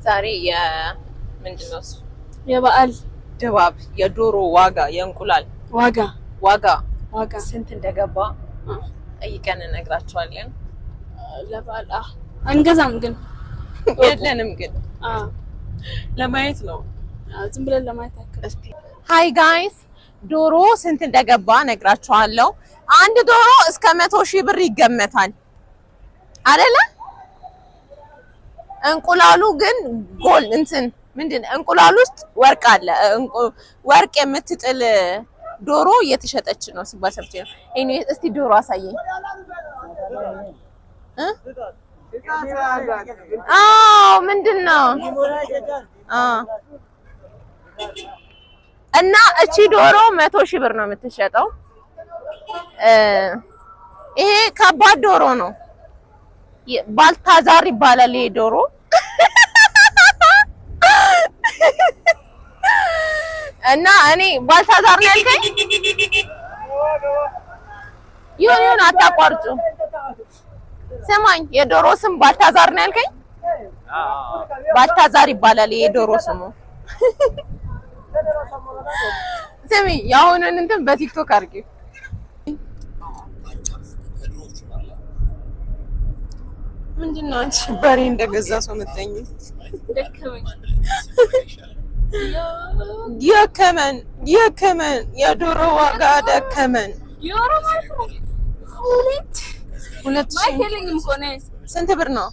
ዛሬ ምንድነው የበዓል ድባብ የዶሮ ዋጋ የእንቁላል ዋጋ ስንት እንደገባ ጠይቀን እነግራቸዋለን። ለበዓል አንገዛም ግን የለንም ግን ለማየት ነው። ዝም ብለን ለማየት ያክል። እስቲ ሃይ ጋይስ ዶሮ ስንት እንደገባ እነግራቸዋለሁ። አንድ ዶሮ እስከ 100,000 ብር ይገመታል አይደለ? እንቁላሉ ግን ጎል እንትን ምንድነው እንቁላሉ ውስጥ ወርቅ አለ። ወርቅ የምትጥል ዶሮ እየተሸጠች ነው ሲባል ሰምቼ ነው። እኔ እስቲ ዶሮ አሳየኝ። ምንድነው? እና እቺ ዶሮ 100,000 ብር ነው የምትሸጠው። ይሄ ከባድ ዶሮ ነው። ባልታዛር ይባላል ይሄ ዶሮ። እና እኔ ባልታዛር ነው ያልከኝ? ይሁን አታቋርጡ። ስማኝ የዶሮ ስም ባልታዛር ነው ያልከኝ? ባልታዛር ይባላል ይሄ ዶሮ ስሙ። ስሚ ያሁንን እንትን በቲክቶክ አድርጊ። ምንድነው አንቺ በሬ እንደገዛ ሰው መተኝ? ደከመን የዶሮ ዋጋ ደከመን። ሁለት ስንት ብር ነው?